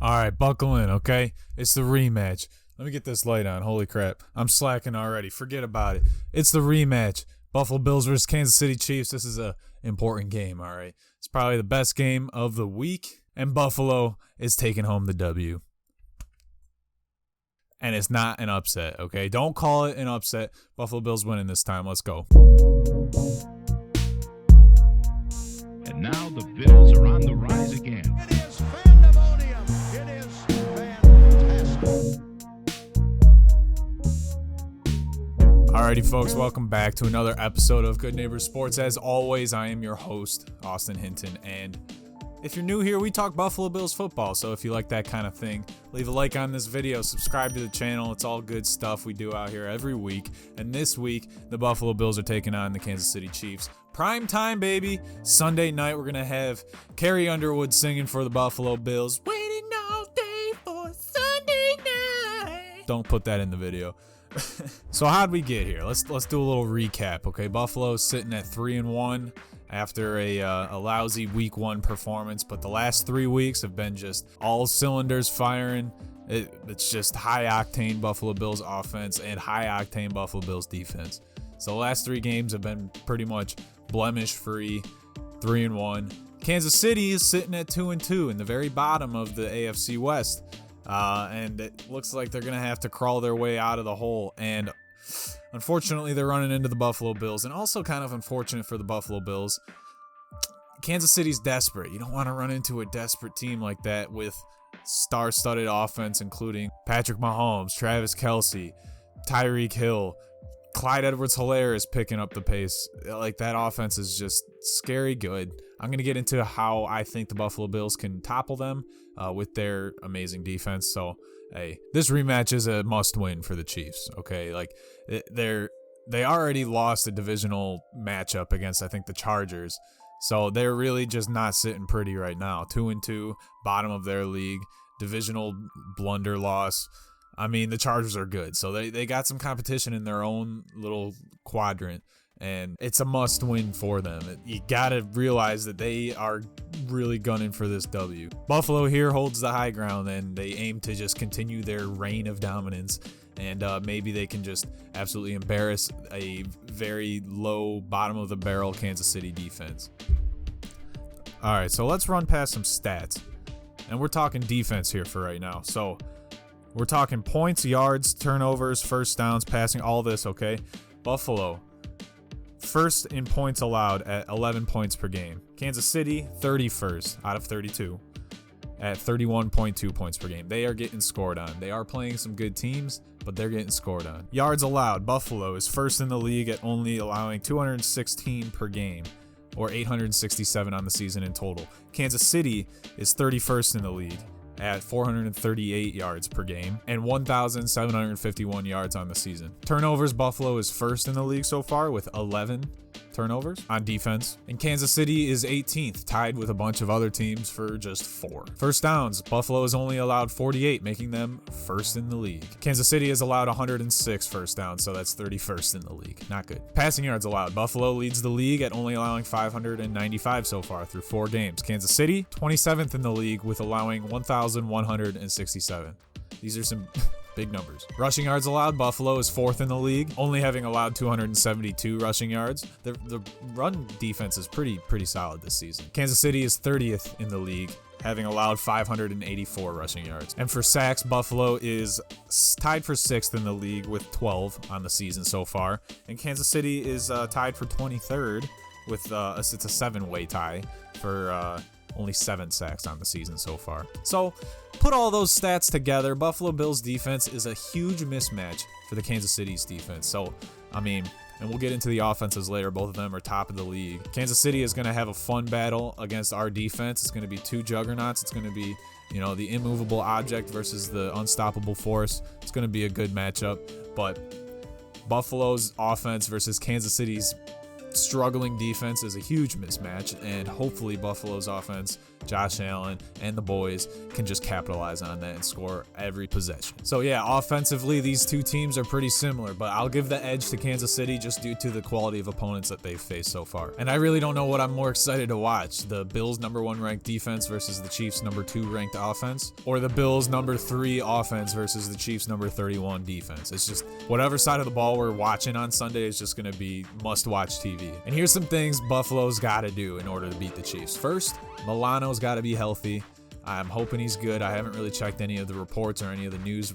All right, buckle in, okay? It's the rematch. Let me get this light on. Holy crap. I'm slacking already. Forget about it. It's the rematch. Buffalo Bills versus Kansas City Chiefs. This is a important game, all right? It's probably the best game of the week, and Buffalo is taking home the W. And it's not an upset, okay? Don't call it an upset. Buffalo Bills winning this time. Let's go. And now the Bills are on the rise again. It is pandemonium. It is fantastic. Alrighty, folks, welcome back to another episode of Good Neighbors Sports. As always, I am your host, Austin Hinton, and if you're new here, we talk Buffalo Bills football, so if you like that kind of thing, leave a like on this video, subscribe to the channel. It's all good stuff we do out here every week, and this week, the Buffalo Bills are taking on the Kansas City Chiefs. Prime time, baby. Sunday night, we're going to have Carrie Underwood singing for the Buffalo Bills. Waiting all day for Sunday night. Don't put that in the video. So how'd we get here? Let's do a little recap, okay? Buffalo's sitting at 3-1 after a lousy week 1 performance, but the last 3 weeks have been just all cylinders firing. It's just high-octane Buffalo Bills offense and high-octane Buffalo Bills defense. So the last 3 games have been pretty much blemish-free, 3-1. Kansas City is sitting at 2-2 in the very bottom of the AFC West. And it looks like they're going to have to crawl their way out of the hole. And unfortunately, they're running into the Buffalo Bills. And also kind of unfortunate for the Buffalo Bills, Kansas City's desperate. You don't want to run into a desperate team like that with star-studded offense, including Patrick Mahomes, Travis Kelce, Tyreek Hill. Clyde Edwards-Helaire is picking up the pace. Like, that offense is just scary good. I'm going to get into how I think the Buffalo Bills can topple them with their amazing defense. So, hey, this rematch is a must-win for the Chiefs, okay? Like, they already lost a divisional matchup against, I think, the Chargers. So they're really just not sitting pretty right now. 2-2, bottom of their league, divisional blunder loss. I mean, the Chargers are good, so they got some competition in their own little quadrant, and it's a must-win for them. You got to realize that they are really gunning for this W. Buffalo here holds the high ground, and they aim to just continue their reign of dominance, and maybe they can just absolutely embarrass a very low, bottom-of-the-barrel Kansas City defense. All right, so let's run past some stats, and we're talking defense here for right now. So we're talking points, yards, turnovers, first downs, passing, all this, okay? Buffalo, first in points allowed at 11 points per game. Kansas City, 31st out of 32 at 31.2 points per game. They are getting scored on. They are playing some good teams, but they're getting scored on. Yards allowed, Buffalo is first in the league at only allowing 216 per game, or 867 on the season in total. Kansas City is 31st in the league at 438 yards per game and 1,751 yards on the season. Turnovers, Buffalo is first in the league so far with 11 turnovers on defense, and Kansas City is 18th, tied with a bunch of other teams for just 4. First downs, Buffalo is only allowed 48, making them first in the league. Kansas City is allowed 106 first downs, so that's 31st in the league. Not good. Passing yards allowed, Buffalo leads the league at only allowing 595 so far through 4 games. Kansas City, 27th in the league with allowing 1,167. These are some big numbers. Rushing yards allowed, Buffalo is 4th in the league, only having allowed 272 rushing yards. The run defense is pretty solid this season. Kansas City is 30th in the league, having allowed 584 rushing yards. And for sacks, Buffalo is tied for 6th in the league with 12 on the season so far. And Kansas City is tied for 23rd with it's a 7-way tie for only 7 sacks on the season so far. So put all those stats together, Buffalo Bills defense is a huge mismatch for the Kansas City's defense. So, I mean, and we'll get into the offenses later. Both of them are top of the league. Kansas City is going to have a fun battle against our defense. It's going to be 2 juggernauts. It's going to be, you know, the immovable object versus the unstoppable force. It's going to be a good matchup. But Buffalo's offense versus Kansas City's struggling defense is a huge mismatch, and hopefully Buffalo's offense Josh Allen and the boys can just capitalize on that and score every possession. So yeah, offensively, these two teams are pretty similar, but I'll give the edge to Kansas City just due to the quality of opponents that they've faced so far. And I really don't know what I'm more excited to watch, the Bills' number 1 ranked defense versus the Chiefs' number 2 ranked offense, or the Bills' number 3 offense versus the Chiefs' number 31 defense. It's just whatever side of the ball we're watching on Sunday is just going to be must-watch TV. And here's some things Buffalo's got to do in order to beat the Chiefs. First, Milano's got to be healthy. I'm hoping he's good. I haven't really checked any of the reports or any of the news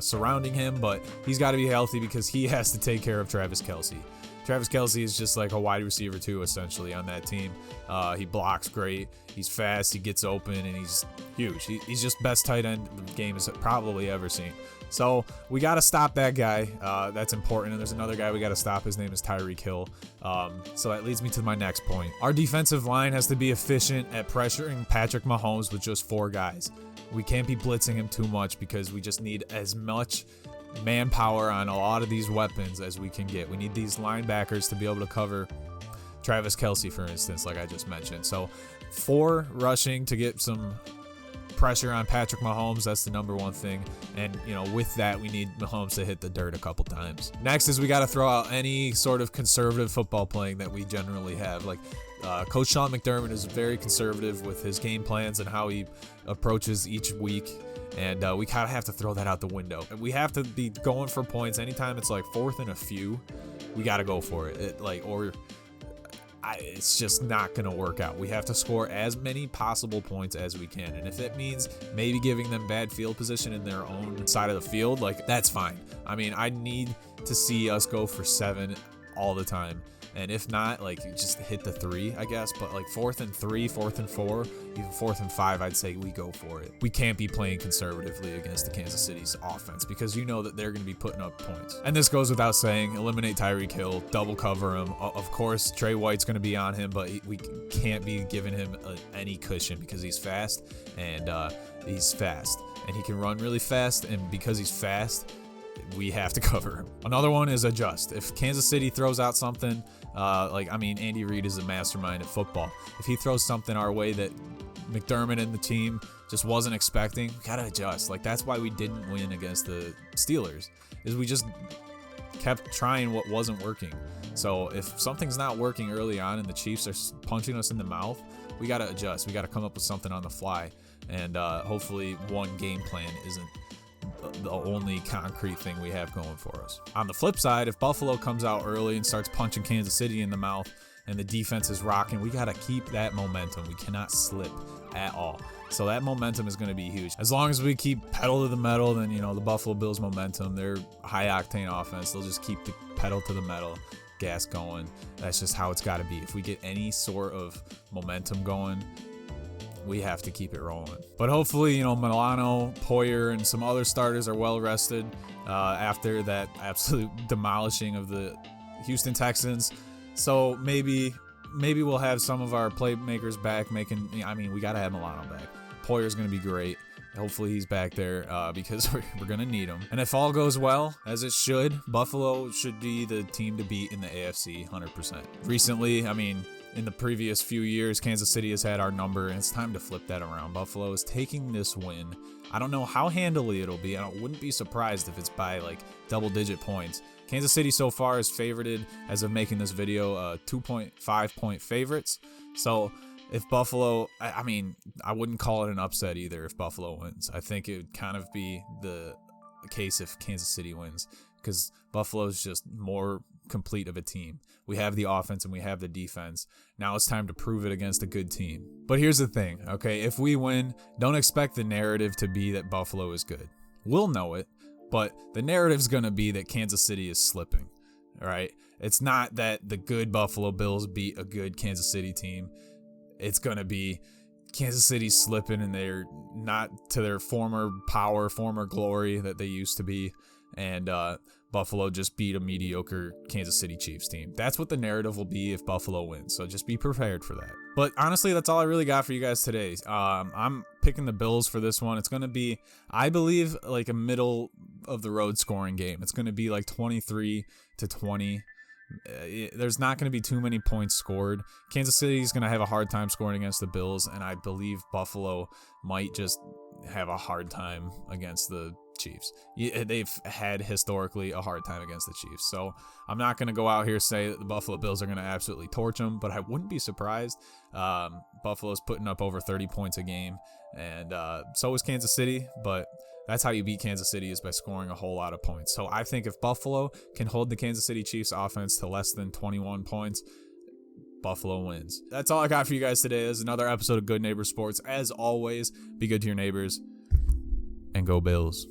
surrounding him, but he's got to be healthy because he has to take care of Travis Kelce. Travis Kelce is just like a wide receiver too, essentially, on that team. He blocks great. He's fast. He gets open, and he's huge. He's just best tight end the game has probably ever seen. So we got to stop that guy. That's important. And there's another guy we got to stop. His name is Tyreek Hill. So that leads me to my next point. Our defensive line has to be efficient at pressuring Patrick Mahomes with just 4 guys. We can't be blitzing him too much because we just need as much manpower on a lot of these weapons as we can get. We need these linebackers to be able to cover Travis Kelce, for instance, like I just mentioned. So 4 rushing to get some pressure on Patrick Mahomes. That's the number 1 thing. And, with that, we need Mahomes to hit the dirt a couple times. Next is we got to throw out any sort of conservative football playing that we generally have. Like, Coach Sean McDermott is very conservative with his game plans and how he approaches each week. And we kind of have to throw that out the window. And we have to be going for points. Anytime it's like 4th and a few, we got to go for it. It's just not going to work out. We have to score as many possible points as we can. And if it means maybe giving them bad field position in their own side of the field, that's fine. I mean, I need to see us go for 7 all the time. And if not, just hit the 3, I guess. But 4th and 3, 4th and 4, even 4th and 5, I'd say we go for it. We can't be playing conservatively against the Kansas City's offense because you know that they're going to be putting up points. And this goes without saying, eliminate Tyreek Hill, double cover him. Of course, Trey White's going to be on him, but we can't be giving him any cushion because he's fast, and he can run really fast, and because he's fast, we have to cover him. Another one is adjust. If Kansas City throws out something, Andy Reid is a mastermind at football. If he throws something our way that McDermott and the team just wasn't expecting, we gotta adjust. That's why we didn't win against the Steelers, is we just kept trying what wasn't working. So if something's not working early on and the Chiefs are punching us in the mouth, we gotta adjust. We gotta come up with something on the fly, and hopefully one game plan isn't the only concrete thing we have going for us. On the flip side, if Buffalo comes out early and starts punching Kansas City in the mouth and the defense is rocking, we got to keep that momentum. We cannot slip at all. So that momentum is going to be huge. As long as we keep pedal to the metal, then, the Buffalo Bills momentum, their high octane offense, they'll just keep the pedal to the metal, gas going. That's just how it's got to be. If we get any sort of momentum going, we have to keep it rolling. But hopefully, Milano, Poyer, and some other starters are well rested after that absolute demolishing of the Houston Texans. So maybe we'll have some of our playmakers back making. We got to have Milano back. Poyer's going to be great. Hopefully he's back there because we're going to need him. And if all goes well, as it should, Buffalo should be the team to beat in the AFC 100%. Recently, in the previous few years, Kansas City has had our number, and it's time to flip that around. Buffalo is taking this win. I don't know how handily it'll be. I wouldn't be surprised if it's by double-digit points. Kansas City so far is favorited, as of making this video, 2.5 point favorites. So if Buffalo, I wouldn't call it an upset either if Buffalo wins. I think it would kind of be the case if Kansas City wins, because Buffalo's just more complete of a team. We have the offense and we have the defense. Now it's time to prove it against a good team. But here's the thing, okay? If we win, don't expect the narrative to be that Buffalo is good. We'll know it, but the narrative's going to be that Kansas City is slipping, all right? It's not that the good Buffalo Bills beat a good Kansas City team. It's going to be Kansas City's slipping and they're not to their former power, former glory that they used to be. And Buffalo just beat a mediocre Kansas City Chiefs team. That's what the narrative will be if Buffalo wins. So just be prepared for that. But honestly, that's all I really got for you guys today. I'm picking the Bills for this one. It's going to be, I believe, a middle of the road scoring game. It's going to be 23-20. There's not going to be too many points scored. Kansas City is going to have a hard time scoring against the Bills, and I believe Buffalo might just have a hard time against the Chiefs. They've had historically a hard time against the Chiefs, so I'm not going to go out here say that the Buffalo Bills are going to absolutely torch them, but I wouldn't be surprised. Buffalo's putting up over 30 points a game, and so is Kansas City, but that's how you beat Kansas City, is by scoring a whole lot of points. So I think if Buffalo can hold the Kansas City Chiefs offense to less than 21 points, Buffalo wins. That's all I got for you guys today. This is another episode of Good Neighbor Sports. As always, be good to your neighbors and go Bills.